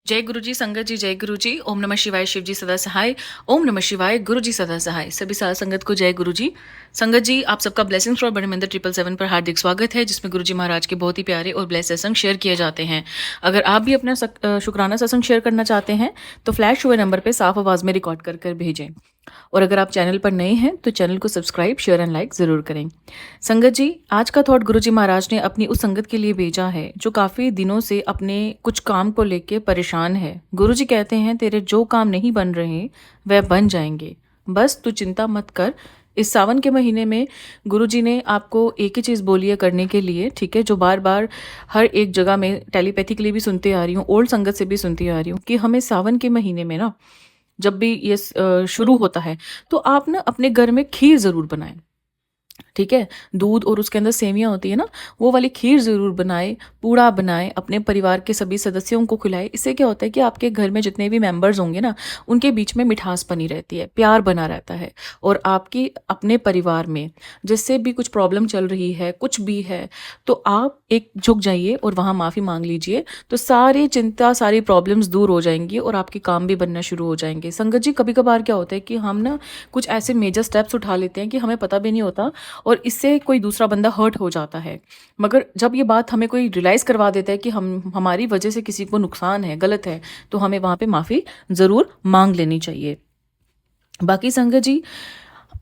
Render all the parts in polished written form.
जय गुरु जी, संगत जी, जय गुरु जी। ओम नमः शिवाय, शिव जी सदा सहाय। ओम नमः शिवाय, गुरु जी सदा सहाय। सभी साध संगत को जय गुरु जी। संगत जी, आप सबका ब्लेसिंग्स फॉर बड़े मंदिर 777 पर हार्दिक स्वागत है, जिसमें गुरु जी महाराज के बहुत ही प्यारे और ब्लेस सत्संग शेयर किए जाते हैं। अगर आप भी अपना शुक्राना सत्संग शेयर करना चाहते हैं तो फ्लैश हुए नंबर पर साफ आवाज में रिकॉर्ड कर कर भेजें। और अगर आप चैनल पर नए हैं तो चैनल को सब्सक्राइब, शेयर एंड लाइक ज़रूर करें। संगत जी, आज का थॉट गुरुजी महाराज ने अपनी उस संगत के लिए भेजा है जो काफ़ी दिनों से अपने कुछ काम को लेके परेशान है। गुरुजी कहते हैं, तेरे जो काम नहीं बन रहे वह बन जाएंगे, बस तू चिंता मत कर। इस सावन के महीने में गुरुजी ने आपको एक ही चीज़ बोली है करने के लिए, ठीक है, जो बार बार हर एक जगह में टेलीपैथिकली भी सुनते आ रही हूँ, ओल्ड संगत से भी सुनती आ रही हूँ कि हमें सावन के महीने में ना, जब भी ये शुरू होता है तो आप ना अपने घर में खीर ज़रूर बनाएं। ठीक है, दूध और उसके अंदर सेवियां होती है ना, वो वाली खीर ज़रूर बनाए, पूड़ा बनाए, अपने परिवार के सभी सदस्यों को खिलाए। इससे क्या होता है कि आपके घर में जितने भी मेंबर्स होंगे ना, उनके बीच में मिठास बनी रहती है, प्यार बना रहता है। और आपकी अपने परिवार में जिससे भी कुछ प्रॉब्लम चल रही है, कुछ भी है, तो आप एक झुक जाइए और वहाँ माफ़ी मांग लीजिए, तो सारी चिंता, सारी प्रॉब्लम्स दूर हो जाएंगी और आपके काम भी बनना शुरू हो जाएंगे। संगत जी, कभी कभार क्या होता है कि हम ना कुछ ऐसे मेजर स्टेप्स उठा लेते हैं कि हमें पता भी नहीं होता और इससे कोई दूसरा बंदा हर्ट हो जाता है। मगर जब ये बात हमें कोई रियलाइज़ करवा देता है कि हमारी वजह से किसी को नुकसान है, गलत है, तो हमें वहाँ पे माफ़ी ज़रूर मांग लेनी चाहिए। बाकी संगत जी,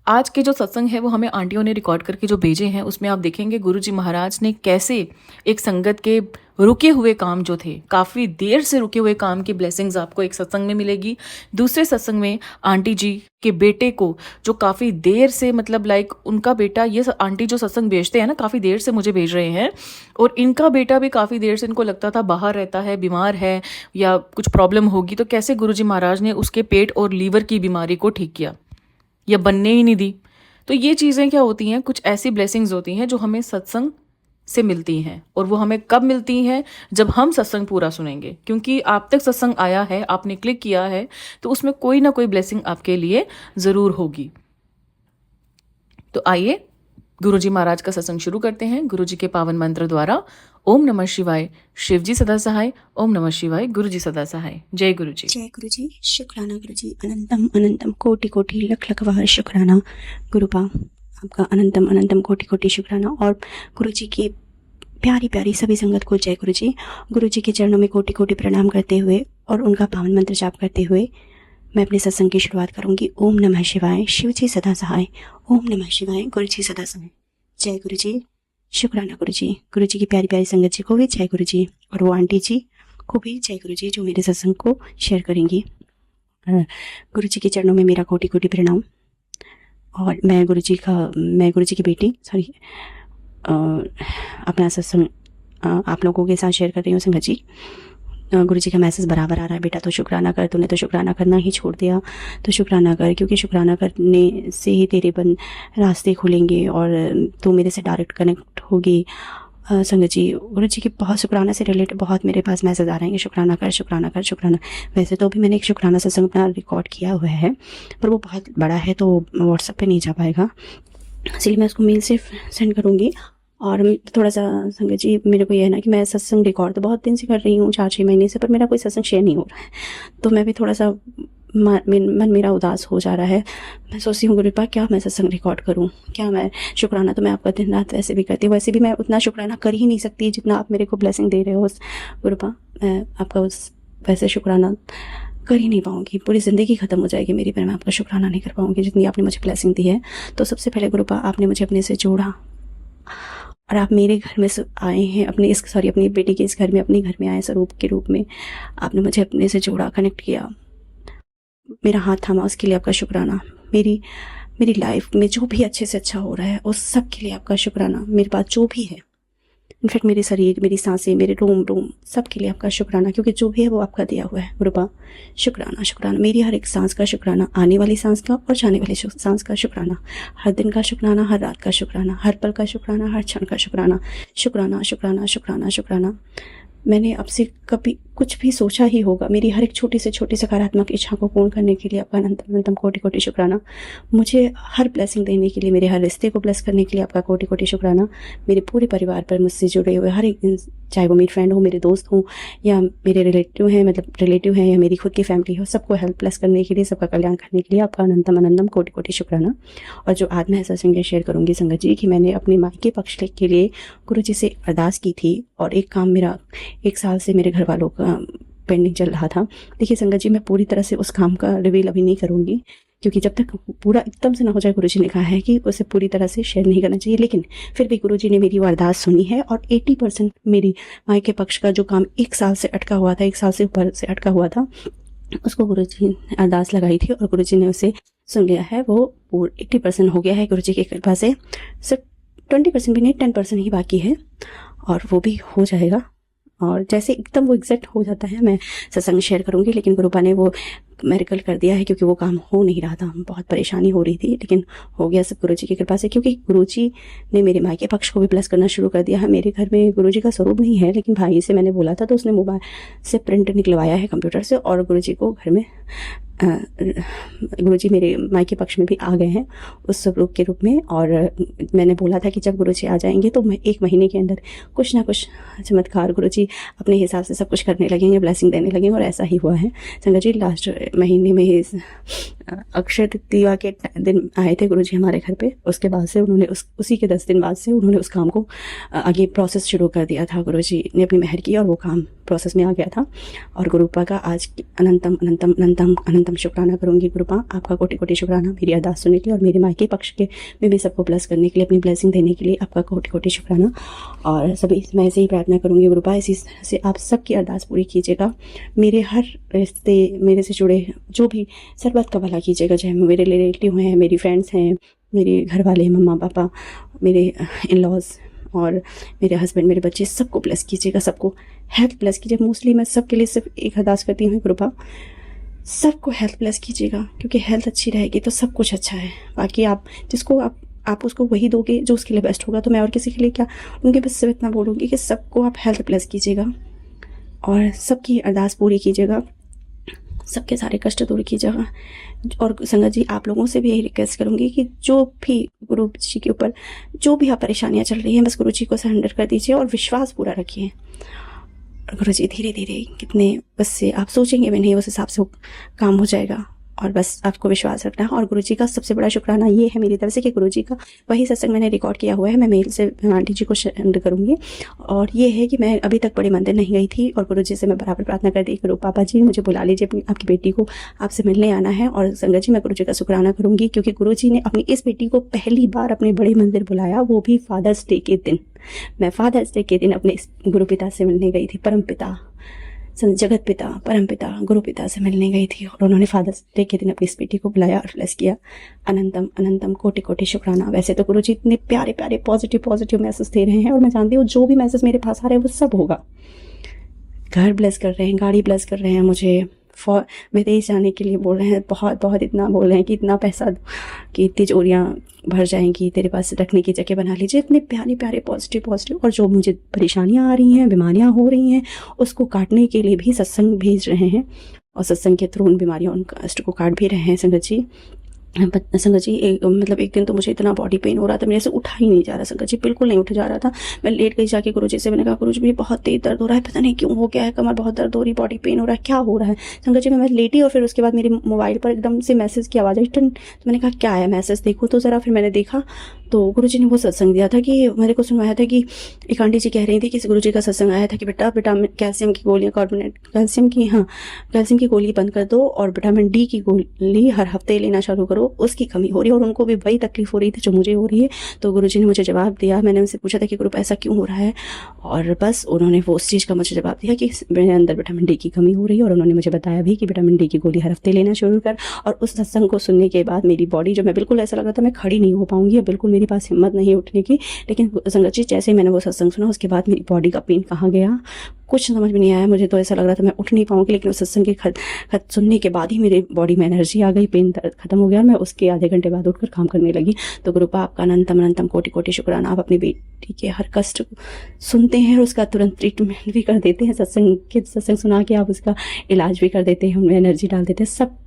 आज के जो सत्संग है वो हमें आंटियों ने रिकॉर्ड करके जो भेजे हैं, उसमें आप देखेंगे गुरुजी महाराज ने कैसे एक संगत के रुके हुए काम जो थे, काफ़ी देर से रुके हुए काम की ब्लेसिंग्स आपको एक सत्संग में मिलेगी। दूसरे सत्संग में आंटी जी के बेटे को, जो काफ़ी देर से, मतलब लाइक उनका बेटा, ये आंटी जो सत्संग भेजते हैं ना, काफ़ी देर से मुझे भेज रहे हैं, और इनका बेटा भी काफ़ी देर से, इनको लगता था बाहर रहता है, बीमार है या कुछ प्रॉब्लम होगी, तो कैसे गुरुजी महाराज ने उसके पेट और लीवर की बीमारी को ठीक किया या बनने ही नहीं दी। तो ये चीज़ें क्या होती हैं, कुछ ऐसी ब्लेसिंग्स होती हैं जो हमें सत्संग से मिलती हैं। और वो हमें कब मिलती हैं? जब हम सत्संग पूरा सुनेंगे, क्योंकि आप तक सत्संग आया है, आपने क्लिक किया है, तो उसमें कोई ना कोई ब्लेसिंग आपके लिए ज़रूर होगी। तो आइए गुरुजी महाराज का सत्संग शुरू करते हैं गुरुजी के पावन मंत्र द्वारा। ओम नमः शिवाय, शिव जी सदा सहाय। ओम नमः शिवाय, गुरु जी सदा सहाय। जय गुरु जी। जय गुरु जी। शुक्राना गुरु जी, अनंतम अनंतम कोटि कोटि लख लख बार शुक्राना गुरुपा, आपका अनंतम अनंतम कोटि कोटि शुक्राना। और गुरु जी की प्यारी प्यारी सभी संगत को जय गुरु जी। गुरु जी के चरणों में कोटि कोटि प्रणाम करते हुए और उनका पावन मंत्र जाप करते हुए मैं अपने सत्संग की शुरुआत करूंगी। ओम नमः शिवाय, शिव जी सदा सहाय। ओम नमः शिवाय, गुरु जी सदा सहाय। जय गुरु जी। शुक्राना गुरु जी। गुरु जी की प्यारी प्यारी संगत जी को भी जय गुरु जी, और वो आंटी जी को भी जय गुरु जी जो मेरे सत्संग को शेयर करेंगी। गुरु जी के चरणों में मेरा कोटि कोटि प्रणाम। और मैं गुरु जी की बेटी अपना सत्संग आप लोगों के साथ शेयर कर रही हूँ। संगत जी, गुरु जी का मैसेज बराबर आ रहा है, बेटा तो शुक्राना कर, तूने तो शुक्राना करना ही छोड़ दिया, तो शुक्राना कर, क्योंकि शुक्राना करने से ही तेरे रास्ते खुलेंगे और तू मेरे से डायरेक्ट कनेक्ट होगी। संगत जी, गुरु जी के बहुत शुक्राना से रिलेटेड बहुत मेरे पास मैसेज आ रहे हैं कि शुक्राना कर, शुक्राना कर, शुक्राना। वैसे तो अभी मैंने एक शुक्राना सत्संग अपना रिकॉर्ड किया हुआ है, पर वो बहुत बड़ा है तो व्हाट्सएप पे नहीं जा पाएगा, इसलिए मैं उसको मेल से सेंड करूँगी। और थोड़ा सा संगत जी, मेरे को ये है ना कि मैं सत्संग रिकॉर्ड तो बहुत दिन से कर रही हूँ, 4-6 महीने से, पर मेरा कोई सत्संग शेयर नहीं हो रहा है, तो मैं भी थोड़ा सा मन मेरा उदास हो जा रहा है। मैं सोचती हूँ गुरुपा, क्या मैं सत्संग रिकॉर्ड करूँ, क्या मैं शुक्राना तो मैं आपका दिन रात वैसे भी करती हूँ, वैसे भी मैं उतना शुक्राना कर ही नहीं सकती जितना आप मेरे को ब्लेसिंग दे रहे हो गुरुपा। मैं आपका उस वैसे शुक्राना कर ही नहीं पाऊँगी, पूरी ज़िंदगी ख़त्म हो जाएगी मेरी, पर मैं आपका शुक्राना नहीं कर पाऊँगी जितनी आपने मुझे ब्लेसिंग दी है। तो सबसे पहले गुरुपा, आपने मुझे अपने से जोड़ा और आप मेरे घर में आए हैं, अपनी बेटी के इस घर में, अपने घर में आए स्वरूप के रूप में। आपने मुझे अपने से जोड़ा, कनेक्ट किया, मेरा हाथ थामा, उसके लिए आपका शुक्राना। मेरी लाइफ में जो भी अच्छे से अच्छा हो रहा है उस सब के लिए आपका शुक्राना। मेरे पास जो भी है, इनफैक्ट मेरे शरीर, मेरी सांसें, मेरे रोम सब के लिए आपका शुक्राना, क्योंकि जो भी है वो आपका दिया हुआ है गुरुपा। शुक्राना शुक्राना, मेरी हर एक सांस का शुक्राना, आने वाली सांस का और जाने वाली सांस का शुक्राना, हर दिन का शुक्राना, हर रात का शुक्राना, हर पल का शुक्राना, हर क्षण का शुक्राना। शुक्राना शुक्राना शुक्राना शुक्राना। मैंने आपसे कभी कुछ भी सोचा ही होगा। मेरी हर एक छोटी से छोटी सकारात्मक इच्छा को पूर्ण करने के लिए आपका अनंतम अनंतम कोटि कोटि शुक्राना। मुझे हर ब्लेसिंग देने के लिए, मेरे हर रिश्ते को ब्लेस करने के लिए आपका कोटि कोटि शुक्राना। मेरे पूरे परिवार पर, मुझसे जुड़े हुए हर एक, चाहे वो मेरी फ्रेंड हो, मेरे दोस्त हों या मेरे रिलेटिव हैं या मेरी खुद की फैमिली हो, सबको हेल्प ब्लेस करने के लिए, सबका कल्याण करने के लिए आपका अनंतम अनंतम कोटि कोटि शुक्राना। और जो आज मैं ऐसा संजय शेयर करूँगी संगत जी, कि मैंने अपने मायके पक्ष के लिए गुरु जी से अरदास की थी और एक काम मेरा 1 साल से मेरे घर वालों का पेंडिंग चल रहा था। देखिए संगत जी, मैं पूरी तरह से उस काम का रिवील अभी नहीं करूँगी, क्योंकि जब तक पूरा एकदम से ना हो जाए, गुरुजी ने कहा है कि उसे पूरी तरह से शेयर नहीं करना चाहिए। लेकिन फिर भी गुरुजी ने मेरी वो अरदास सुनी है और 80% मेरी मायके पक्ष का जो काम 1 साल से अटका हुआ था, 1 साल से ऊपर से अटका हुआ था, उसको गुरुजी ने अरदास लगाई थी और गुरुजी ने उसे सुन लिया है। वो 80% हो गया है गुरुजी की कृपा से। सिर्फ 20% भी नहीं, 10% ही बाकी है और वो भी हो जाएगा। और जैसे एकदम वो एग्जैक्ट हो जाता है, मैं सत्संग शेयर करूँगी। लेकिन गुरुपा ने वो मेरिकल कर दिया है, क्योंकि वो काम हो नहीं रहा था, बहुत परेशानी हो रही थी, लेकिन हो गया सब गुरुजी की कृपा से। क्योंकि गुरुजी ने मेरे मायके पक्ष को भी ब्लेस करना शुरू कर दिया है। मेरे घर में गुरुजी का स्वरूप नहीं है, लेकिन भाई से मैंने बोला था तो उसने मोबाइल से प्रिंट निकलवाया है कंप्यूटर से, और गुरुजी को घर में गुरुजी मेरे मायके पक्ष में भी आ गए हैं उस स्वरूप के रूप में। और मैंने बोला था कि जब गुरुजी आ जाएंगे तो मैं 1 महीने के अंदर कुछ ना कुछ चमत्कार गुरुजी अपने हिसाब से सब कुछ करने लगेंगे, ब्लेसिंग देने लगेंगे, और ऐसा ही हुआ है संगत जी। लास्ट महीने में ही अक्षय तृतीया के दिन आए थे गुरुजी हमारे घर पे। उसके बाद से उन्होंने उसी के 10 दिन बाद से उन्होंने उस काम को आगे प्रोसेस शुरू कर दिया था। गुरुजी ने अपनी मेहर की और वो काम प्रोसेस में आ गया था। और गुरुपा का आज अनंतम अनंतम अनंतम अनंतम शुक्राना करूंगी। गुरुपा आपका कोटि कोटि शुक्राना मेरी अरदास सुनने के लिए और मेरे मायके पक्ष के में भी सबको ब्लेस करने के लिए, अपनी ब्लेसिंग देने के लिए आपका कोटि कोटि शुक्राना। और सभी मैं ऐसे ही प्रार्थना करूंगी गुरुपा, इसी तरह से आप सबकी अरदास पूरी कीजिएगा। मेरे हर रिश्ते, मेरे से जुड़े जो भी, सर्वत का भला कीजिएगा, चाहे मेरे रिलेटिव हैं, मेरी फ्रेंड्स हैं, मेरे घर वाले, मम्मा पापा, मेरे इन लॉज और मेरे हस्बैंड, मेरे बच्चे, सबको ब्लेस कीजिएगा, सबको हेल्थ ब्लेस कीजिएगा। मोस्टली मैं सबके लिए सिर्फ एक अरदास करती हूँ, कृपा सबको हेल्थ ब्लेस कीजिएगा, क्योंकि हेल्थ अच्छी रहेगी तो सब कुछ अच्छा है। बाकी आप जिसको आप उसको वही दोगे जो उसके लिए बेस्ट होगा। तो मैं और किसी के लिए क्या, उनके बस सिर्फ इतना बोलूँगी कि सबको आप हेल्थ ब्लेस कीजिएगा और सबकी अरदास पूरी कीजिएगा, सबके सारे कष्ट दूर कीजिएगा। और संगत जी, आप लोगों से भी यही रिक्वेस्ट करूंगी कि जो भी गुरु जी के ऊपर जो भी आप परेशानियां चल रही हैं, बस गुरु जी को सरेंडर कर दीजिए और विश्वास पूरा रखिए। गुरु जी धीरे धीरे कितने, बस से आप सोचेंगे भी नहीं, उस हिसाब से काम हो जाएगा। और बस आपको विश्वास रखना है। और गुरुजी का सबसे बड़ा शुक्राना ये है मेरी तरफ से कि गुरुजी का वही सत्संग मैंने रिकॉर्ड किया हुआ है, मैं मेल से आंटी जी को शेयर करूँगी। और ये है कि मैं अभी तक बड़े मंदिर नहीं गई थी और गुरुजी से मैं बराबर प्रार्थना करती करूँ, पापा जी मुझे बुला लीजिए, अपनी आपकी बेटी को आपसे मिलने आना है। और संगत जी, मैं गुरुजी का शुक्राना करूँगी क्योंकि गुरुजी ने अपनी इस बेटी को पहली बार अपने बड़े मंदिर बुलाया, वो भी फादर्स डे के दिन। मैं फादर्स डे के दिन अपने गुरु पिता से मिलने गई थी, परम पिता, जगत पिता, परम पिता, गुरु पिता से मिलने गई थी और उन्होंने फादर्स डे के दिन अपनी इस बेटी को बुलाया और ब्लेस किया। अनंतम अनंतम कोटि कोटि शुक्राना। वैसे तो गुरुजी इतने प्यारे प्यारे पॉजिटिव मैसेज दे रहे हैं और मैं जानती हूँ जो भी मैसेज मेरे पास आ रहे हैं वो सब होगा। घर ब्लेस कर रहे हैं, गाड़ी ब्लेस कर रहे हैं, मुझे विदेश जाने के लिए बोल रहे हैं, बहुत इतना बोल रहे हैं कि इतना पैसा कि तिजोरियाँ भर जाएंगी, तेरे पास रखने की जगह बना लीजिए। इतने प्यारे प्यारे पॉजिटिव। और जो मुझे परेशानियाँ आ रही हैं, बीमारियाँ हो रही हैं, उसको काटने के लिए भी सत्संग भेज रहे हैं और सत्संग के थ्रू उन बीमारियों, उन कष्ट को काट भी रहे हैं। संगत जी मतलब एक दिन तो मुझे इतना बॉडी पेन हो रहा था, मेरे से उठा ही नहीं जा रहा संगत जी, बिल्कुल नहीं उठा जा रहा था। मैं लेट गई जाके गुरुजी से, मैंने कहा गुरुजी मुझे बहुत तेज दर्द हो रहा है, पता नहीं क्यों हो गया है, कमर बहुत दर्द हो रही, बॉडी पेन हो रहा है, क्या हो रहा है संगत जी। मैं लेटी और फिर उसके बाद मेरे मोबाइल पर एकदम से मैसेज की आवाज़ आई, तो मैंने कहा क्या है मैसेज, देखो तो ज़रा। फिर मैंने देखा तो गुरुजी ने वो सत्संग दिया था कि मेरे को सुनवाया था कि एक आंटी जी कह रही थी कि गुरुजी का सत्संग आया था कि बेटा विटामिन कैल्शियम की गोलियाँ, कार्बोनेट कैल्शियम की गोली बंद कर दो और विटामिन डी की गोली हर हफ्ते लेना शुरू करो, उसकी कमी हो रही है। और उनको भी वही तकलीफ हो रही थी जो मुझे हो रही है। तो गुरुजी ने मुझे जवाब दिया, मैंने उनसे पूछा था कि गुरु ऐसा क्यों हो रहा है, और बस उन्होंने वो उस चीज़ का मुझे जवाब दिया कि मेरे अंदर विटामिन डी की कमी हो रही है। और उन्होंने मुझे बताया भी कि विटामिन डी की गोली हर हफ्ते लेना शुरू कर। और उस सत्संग को सुनने के बाद मेरी बॉडी, जो मैं बिल्कुल ऐसा लग रहा था मैं खड़ी नहीं हो पाऊंगी, बिल्कुल मेरी मेरे पास हिम्मत नहीं उठने की। लेकिन संगत जी जैसे ही मैंने वो सत्संग सुना उसके बाद मेरी बॉडी का पेन कहाँ गया कुछ समझ में नहीं आया। मुझे तो ऐसा लग रहा था मैं उठ नहीं पाऊंगी, लेकिन उस सत्संग के खत सुनने के बाद ही मेरी बॉडी में एनर्जी आ गई, पेन दर्द खत्म हो गया। मैं उसके आधे घंटे बाद उठकर काम करने लगी। तो गुरुपा आपका अनंतम अनंतम कोटि कोटि शुक्राना। आप अपनी बेटी के हर कष्ट सुनते हैं और उसका तुरंत ट्रीटमेंट भी कर देते हैं। सत्संग सुना के आप उसका इलाज भी कर देते हैं, उनमें एनर्जी डाल देते हैं। सब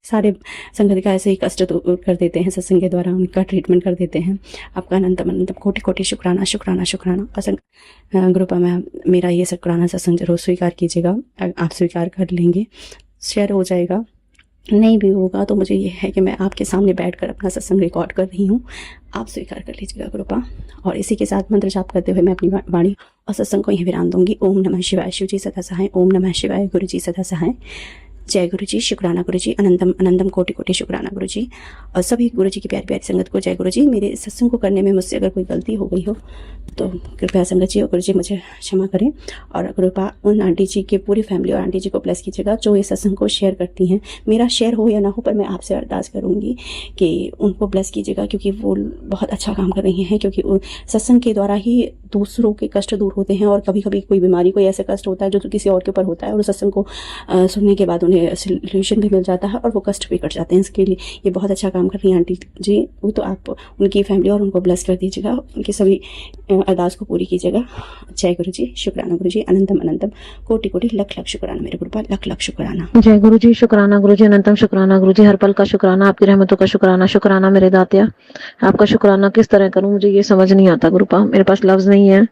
सारे संगत का ऐसे ही कष्ट दूर कर देते हैं, सत्संग के द्वारा उनका ट्रीटमेंट कर देते हैं। आपका अनंतम अनंतम कोटि कोटि शुक्राना शुक्राना शुक्राना। और गुरुपा मैम मेरा ये शुक्राना सत्संग जरूर स्वीकार कीजिएगा। आप स्वीकार कर लेंगे, शेयर हो जाएगा। नहीं भी होगा तो मुझे ये है कि मैं आपके सामने बैठकर अपना सत्संग रिकॉर्ड कर रही हूँ, आप स्वीकार कर लीजिएगा गुरुपा। और इसी के साथ मंत्र जाप करते हुए मैं अपनी वाणी और सत्संग को यहीं विराम दूंगी। ओम नमः शिवाय। शिव जी सदा सहाय। ओम नमः शिवाय। गुरु जी सदा सहाय। जय गुरु जी। शुक्राना गुरु जी। अनंतम अनंतम कोटि कोटि शुक्राना गुरु जी। और सभी गुरु जी की प्यारी प्यारी संगत को जय गुरु जी। मेरे सत्संग को करने में मुझसे अगर कोई गलती हो गई हो तो कृपया संगत जी और गुरु जी मुझे क्षमा करें। और कृपा उन आंटी जी के पूरी फैमिली और आंटी जी को ब्लेस कीजिएगा जो ये सत्संग को शेयर करती हैं। मेरा शेयर हो या ना हो, पर मैं आपसे अरदास करूँगी कि उनको ब्लेस कीजिएगा, क्योंकि वो बहुत अच्छा काम कर रही हैं। क्योंकि सत्संग के द्वारा ही दूसरों के कष्ट दूर होते हैं। और कभी कभी कोई बीमारी, कोई ऐसा कष्ट होता है जो किसी और के ऊपर होता है, और उस सत्संग को सुनने के बाद उन्हें सोल्यूशन भी मिल जाता है और वो कष्ट भी कट जाते हैं। इसके लिए ये बहुत अच्छा काम कर रही हैं आंटी जी। वो तो आप उनकी फैमिली और उनको ब्लेस कर दीजिएगा, उनकी सभी अरदास को पूरी कीजिएगा। जय गुरु जी। शुक्राना गुरु जी। अनंतम अनंतम कोटि कोटि लख लख शुक्राना मेरे गुरुपा। लख लख शुक्राना। जय गुरु जी। शुक्राना गुरु जी। अनंतम शुक्राना गुरु जी। हर पल का शुक्राना, आपकी रहमतों का शुक्राना। शुक्राना मेरे दातिया। आपका शुक्राना किस तरह करूं, मुझे ये समझ नहीं आता गुरुपा। मेरे पास लफ्ज नहीं है,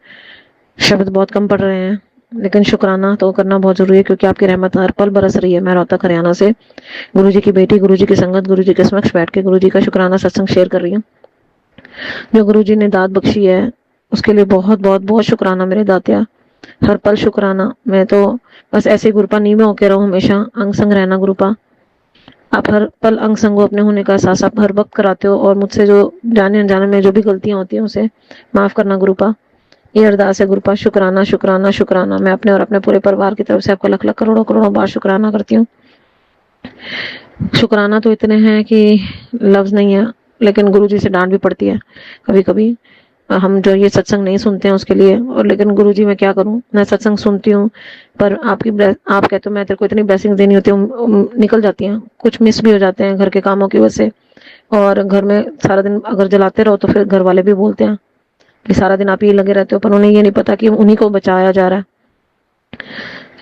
शब्द बहुत कम पड़ रहे हैं, लेकिन शुक्राना तो करना बहुत जरूरी है, क्योंकि आपकी रहमत हर पल बरस रही है। मैं रोहतक हरियाणा से गुरु जी की बेटी, गुरु जी की संगत, गुरु जी के समक्ष बैठ के गुरु जी का शुक्राना सत्संग शेयर कर रही हूँ। जो गुरु जी ने दात बख्शी है उसके लिए बहुत बहुत बहुत शुक्राना मेरे दातिया। हर पल शुक्राना। मैं तो बस ऐसे गुरुपा नींव में होके रहूं, हमेशा अंग संग रहना गुरुपा। आप हर पल अंग संग अपने होने का एहसास आप हर वक्त कराते हो, और मुझसे जो जाने अनजाने में जो भी गलतियां होती हैं उसे माफ करना गुरुपा। ये अरदास है गुरुपा। शुक्राना शुक्राना शुक्राना। मैं अपने और अपने पूरे परिवार की तरफ से आपका लख लख करोड़ों करोड़ों बार शुक्राना करती हूँ। शुक्राना तो इतने हैं कि लफ्ज नहीं है, लेकिन गुरु जी से डांट भी पड़ती है कभी कभी। हम जो ये सत्संग नहीं सुनते हैं उसके लिए, और लेकिन गुरु जी मैं क्या करूं, मैं सत्संग सुनती हूँ पर आप कहते हो मैं तेरे को इतनी ब्लेसिंग देनी होती है, निकल जाती हैं, कुछ मिस भी हो जाते हैं घर के कामों की वजह से। और घर में सारा दिन अगर जलाते रहो तो फिर घर वाले भी बोलते हैं कि सारा दिन आप ही लगे रहते हो, पर उन्हें ये नहीं पता कि उन्हीं को बचाया जा रहा है।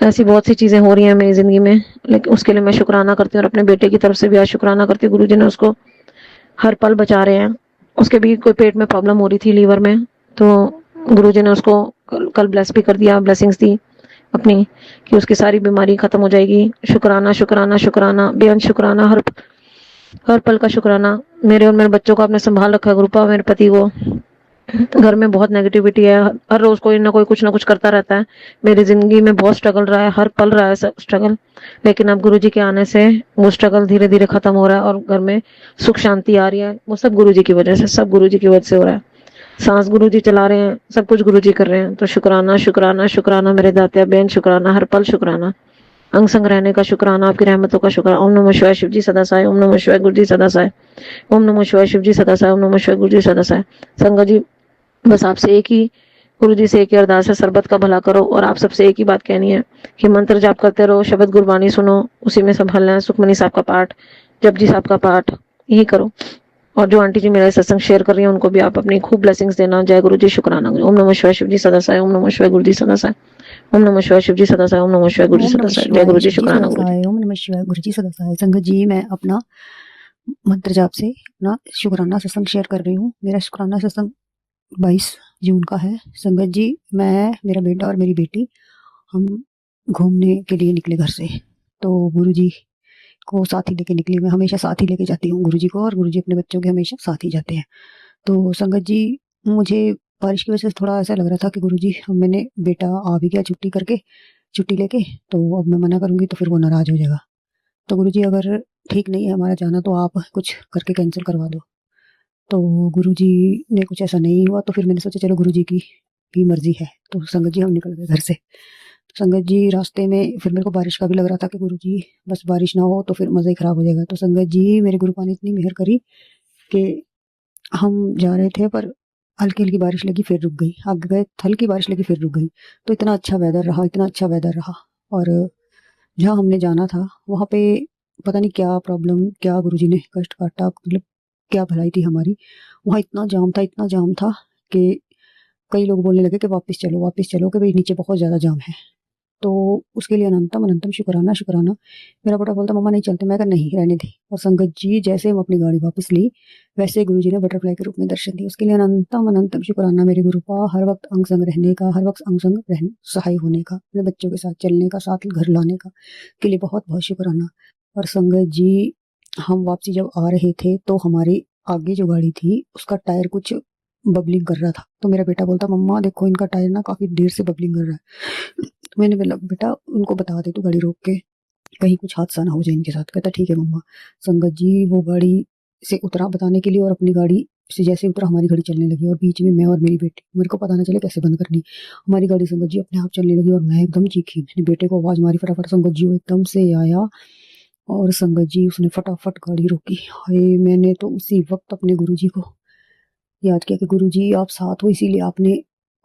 ऐसी बहुत सी चीजें हो रही हैं मेरी जिंदगी में, लेकिन उसके लिए मैं शुक्राना करती हूँ। और अपने बेटे की तरफ से भी आज शुक्राना करती हूँ, गुरु जी ने उसको हर पल बचा रहे हैं। उसके भी कोई पेट में प्रॉब्लम हो रही थी, लीवर में, तो गुरुजी ने उसको कल ब्लेस भी कर दिया, ब्लेसिंग्स दी अपनी कि उसकी सारी बीमारी खत्म हो जाएगी। शुक्राना शुक्राना शुक्राना, बेअंत शुक्राना, हर पल का शुक्राना। मेरे और मेरे बच्चों को आपने संभाल रखा है गुरुपा, मेरे पति को। घर में बहुत नेगेटिविटी है, हर रोज कोई ना कोई कुछ ना कुछ करता रहता है। मेरी जिंदगी में बहुत स्ट्रगल रहा है, हर पल रहा है स्ट्रगल, लेकिन अब गुरुजी के आने से वो स्ट्रगल धीरे धीरे खत्म हो रहा है और घर में सुख शांति आ रही है। वो सब गुरुजी की वजह से, सब गुरुजी की वजह से हो रहा है। सांस गुरुजी चला रहे हैं, सब कुछ गुरुजी कर रहे हैं। तो शुक्राना शुक्राना शुक्राना मेरे दातिया बहन, शुक्राना हर पल शुक्राना। अंग संग रहने का शुक्राना, आपकी रहमतों का शुक्राना। ओम नमः शिवाय शिव जी सदा साय। ओम नमः शिवाय गुरु जी सदा साय। ओम नमः शिवाय शिव जी सदा साय। ओम नमः शिवाय गुरु जी सदा साय। संगत जी बस आपसे एक ही, गुरु जी से एक ही अरदास है, सरबत का भला करो। और आप सबसे एक ही बात कहनी है कि मंत्र जाप करते रहो, शब्द गुरबानी सुनो, उसी में संभलना है। सुखमनी साहब का पाठ, जपजी साहब का पाठ, यही करो। और जो आंटी जी मेरा सत्संग शेयर कर रही है उनको भी आप अपनी खूब ब्लेसिंग्स देना। जय गुरु जी। शुक्राना। ओम नमः शिवाय शिव जी सदा साय। ओम नमः शिवाय गुरु जी सदा साय। ओम नमः शिवाय शिव जी सदा साय। ओम नमः शिवाय गुरु जी सदा साय। जय गुरु जी। शुक्राना गुरु जी। ओम नमः शिवाय गुरु जी सदा साय। संगत जी मैं अपना मंत्र जाप से अपना शुक्राना सत्संग शेयर कर रही हूँ। मेरा शुक्राना सत्संग 22 जून का है। संगत जी मैं, मेरा बेटा और मेरी बेटी हम घूमने के लिए निकले घर से, तो गुरुजी को साथ ही लेके निकली। मैं हमेशा साथ ही लेके जाती हूँ गुरुजी को, और गुरुजी अपने बच्चों के हमेशा साथ ही जाते हैं। तो संगत जी मुझे बारिश की वजह से थोड़ा ऐसा लग रहा था कि गुरुजी, मैंने बेटा आ भी गया छुट्टी लेके, तो अब मैं मना करूँगी तो फिर वो नाराज हो जाएगा। तो गुरुजी अगर ठीक नहीं है हमारा जाना तो आप कुछ करके कैंसिल करवा दो। तो गुरुजी ने कुछ ऐसा नहीं हुआ, तो फिर मैंने सोचा चलो गुरुजी की भी मर्जी है। तो संगत जी हम निकल गए घर से। तो संगत जी रास्ते में फिर मेरे को बारिश का भी लग रहा था कि गुरुजी बस बारिश ना हो तो फिर मज़ा ही खराब हो जाएगा। तो संगत जी मेरे गुरुपा ने इतनी मेहर करी कि हम जा रहे थे पर हल्की हल्की बारिश लगी फिर रुक गई, आगे गए हल्की बारिश लगी फिर रुक गई। तो इतना अच्छा वेदर रहा, इतना अच्छा वेदर रहा। और जहाँ हमने जाना था वहाँ पे पता नहीं क्या प्रॉब्लम, क्या गुरुजी ने कष्ट काटा, मतलब क्या भलाई थी हमारी। वहाँ इतना जाम था कि कई लोग बोलने लगे कि वापस चलो कि भाई नीचे बहुत ज़्यादा जाम है। तो उसके लिए अनंतम अनंतम शुक्राना शुक्राना। मेरा बेटा बोलता मम्मा नहीं चलते, मैं कहा नहीं रहने दे। और संगत जी जैसे हम अपनी गाड़ी वापस ली वैसे गुरुजी ने बटरफ्लाई के रूप में दर्शन दिए। उसके लिए अनंतम अनंतम शुक्राना मेरे गुरु का, हर वक्त अंग संग रहने का, हर वक्त अंग संग रहने सहाय होने का, अपने बच्चों के साथ चलने का, साथ घर लाने का, के लिए बहुत बहुत शुक्राना। और संगत जी हम वापसी जब आ रहे थे तो हमारी आगे जो गाड़ी थी उसका टायर कुछ बबलिंग कर रहा था। तो मेरा बेटा बोलता मम्मा देखो इनका टायर ना काफी देर से बबलिंग कर रहा है। तो मैंने बोला बेटा उनको बता दे तू गाड़ी रोक के, कहीं कुछ हादसा ना हो जाए इनके साथ। कहता ठीक है मम्मा। संगत जी वो गाड़ी से उतरा बताने के लिए और अपनी गाड़ी से जैसे उतरा हमारी गाड़ी चलने लगी और बीच में मैं और मेरी बेटी, मेरे को पता ना चले कैसे बंद करनी। हमारी गाड़ी संगत जी अपने आप चलने लगी और मैं एकदम चीखी, मैंने बेटे को आवाज मारी फटाफट, संगत जी वो एकदम से आया और संगत जी उसने फटाफट गाड़ी रोकी। हाय मैंने तो उसी वक्त अपने गुरुजी को याद किया कि गुरुजी आप साथ हो इसीलिए आपने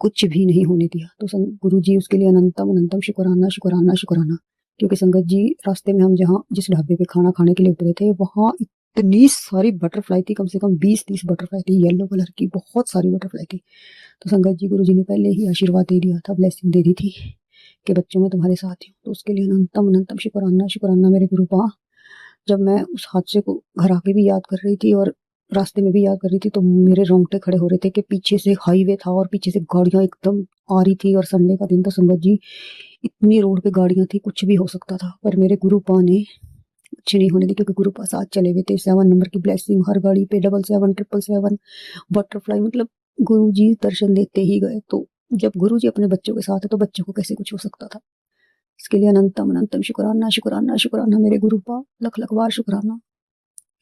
कुछ भी नहीं होने दिया। तो गुरुजी उसके लिए अनंतम अनंतम शुक्राना शुक्राना शुक्राना। क्योंकि संगत जी रास्ते में हम जहाँ जिस ढाबे पे खाना खाने के लिए उतरे थे वहाँ इतनी सारी बटरफ्लाई थी, कम से कम 20-30 बटरफ्लाई थी येलो कलर की, बहुत सारी बटरफ्लाई थी। तो संगत जी गुरुजी ने पहले ही आशीर्वाद दे दिया था, ब्लेसिंग दे दी थी कि बच्चों में तुम्हारे साथ ही हूँ। तो उसके लिए अनंतम अनंतम शुक्राना शुक्राना मेरे गुरु पा। जब मैं उस हादसे को घर आके भी याद कर रही थी और रास्ते में भी याद कर रही थी तो मेरे रोंगटे खड़े हो रहे थे कि पीछे से हाईवे था और पीछे से गाड़ियां एकदम आ रही थी और संडे का दिन था संगत जी, इतनी रोड पे गाड़ियां थी कुछ भी हो सकता था। पर मेरे गुरु पा ने कुछ नहीं होने दी क्योंकि गुरु पा साथ चले हुए थे। 7 नंबर की ब्लेसिंग हर गाड़ी पे, 777 777 बटरफ्लाई, मतलब गुरु जी दर्शन देते ही गए। तो जब गुरु जी अपने बच्चों के साथ है तो बच्चों को कैसे कुछ हो सकता था। इसके लिए अनंतम अनंतम शुक्राना शुक्राना शुक्राना मेरे गुरु पा, लख लख बार शुक्राना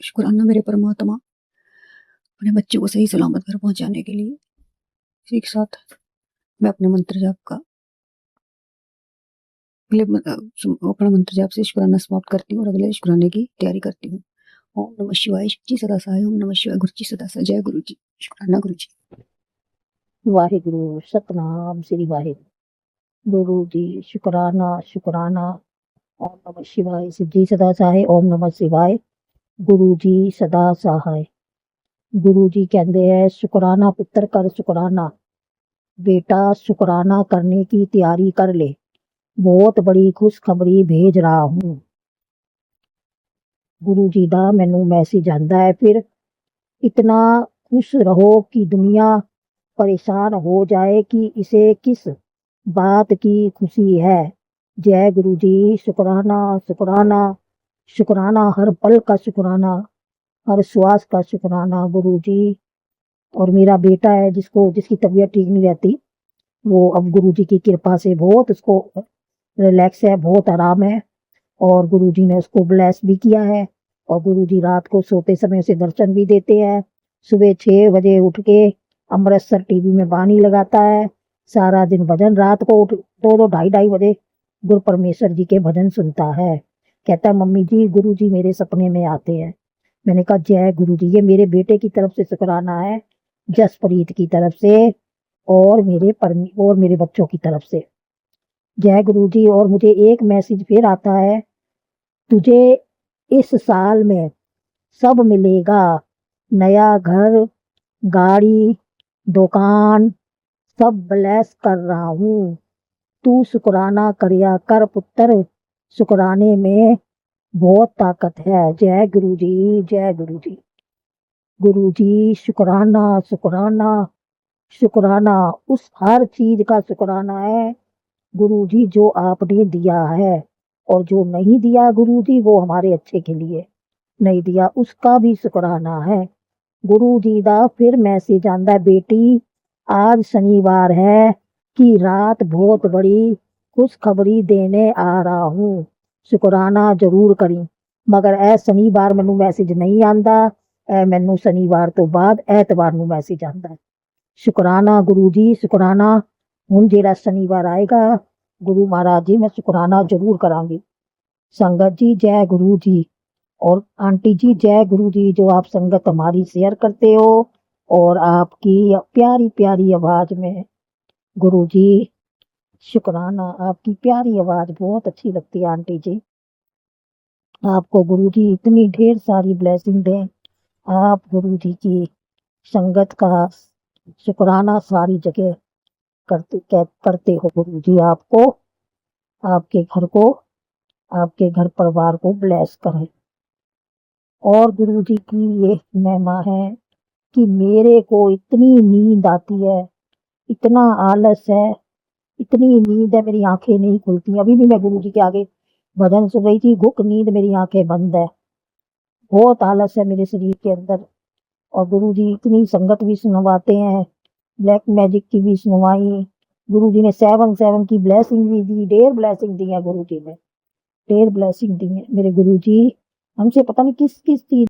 शुक्राना मेरे परमात्मा अपने बच्चों को सही सलामत घर पहुंचाने के लिए। इसी के साथ मैं अपने मंत्र जाप का अपना मंत्र जाप से शुक्राना समाप्त करती हूँ और अगले शुक्राने की तैयारी करती हूँ। ओम नमः शिवाय, शिव जी सदा सहाय। ओम नमः शिवाय, गुरु जी सदा सहाय। जय गुरु जी। शुक्राना गुरु जी। वाहिगुरु सतनाम श्री वाहिगुरु। गुरु जी शुक्राना शुक्राना। ओम नमः शिवाय, शिव जी सदा सहाय। ओम नमः शिवाय, गुरु जी सदा सहाय। गुरु जी कहते हैं शुक्राना पुत्र कर शुक्राना, बेटा शुक्राना करने की तैयारी कर ले, बहुत बड़ी खुशखबरी भेज रहा हूँ। गुरु जी दा मैनू मैसेज आंदा है, फिर इतना खुश रहो कि दुनिया परेशान हो जाए कि इसे किस बात की खुशी है। जय गुरु जी। शुक्राना शुक्राना शुक्राना, हर पल का शुक्राना, हर श्वास का शुक्राना गुरु जी। और मेरा बेटा है जिसकी तबीयत ठीक नहीं रहती, वो अब गुरु जी की कृपा से बहुत उसको रिलैक्स है, बहुत आराम है और गुरु जी ने उसको ब्लेस भी किया है। और गुरु जी रात को सोते समय उसे दर्शन भी देते हैं। सुबह 6 बजे उठ के अमृतसर टीवी में बानी लगाता है, सारा दिन भजन, रात को उठ 2-2 ढाई बजे गुरु परमेश्वर जी के भजन सुनता है। कहता है मम्मी जी गुरु जी मेरे सपने में आते हैं। मैंने कहा जय गुरु जी। ये मेरे बेटे की तरफ से शुक्राना है, जसप्रीत की तरफ से और मेरे बच्चों की तरफ से। जय गुरु जी। और मुझे एक मैसेज फिर आता है, तुझे इस साल में सब मिलेगा, नया घर, गाड़ी, दुकान, सब ब्लेस कर रहा हूँ। तू शुक्राना करिया कर पुत्र, शुक्राने में बहुत ताकत है। जय गुरु जी। जय गुरु जी। गुरु जी शुक्राना शुक्राना शुक्राना, उस हर चीज का शुक्राना है गुरु जी जो आपने दिया है, और जो नहीं दिया गुरु जी वो हमारे अच्छे के लिए नहीं दिया, उसका भी शुक्राना है। गुरु जी दा फिर मैसेज आंदा है, बेटी आज शनिवार है कि रात बहुत बड़ी खुशखबरी देने आ रहा हूँ, शुक्राना जरूर करी। मगर ए शनिवार मैनू मैसेज नहीं आंदा, मैनू शनिवार तो बाद ऐतवार नू मैसेज आंदा है। शुक्राना गुरु जी शुक्राना। हुण जेड़ा शनिवार आएगा गुरु महाराज जी मैं शुक्राना जरूर करांगी। संगत जी जय गुरु जी। और आंटी जी जय गुरु जी, जो आप संगत हमारी शेयर करते हो और आपकी प्यारी प्यारी आवाज में गुरुजी शुक्राना, आपकी प्यारी आवाज बहुत अच्छी लगती है आंटी जी। आपको गुरुजी इतनी ढेर सारी ब्लेसिंग दें। आप गुरुजी की संगत का शुक्राना सारी जगह करते हो गुरुजी। आपको, आपके घर को, आपके घर परिवार को ब्लेस करें। और गुरुजी की ये महिमा है कि मेरे को इतनी नींद आती है, इतना आलस है, इतनी नींद है, मेरी आंखें नहीं खुलती। अभी भी मैं गुरुजी के आगे भजन सुन रही थी, घुक नींद, मेरी आंखें बंद है, बहुत आलस है मेरे शरीर के अंदर। और गुरुजी इतनी संगत भी सुनवाते हैं, ब्लैक मैजिक की भी सुनवाई। गुरुजी ने 7 की ब्लेसिंग भी दी, ढेर ब्लेसिंग दी है गुरुजी ने, ढेर ब्लेसिंग दी है मेरे गुरुजी। हमसे पता नहीं किस किस चीज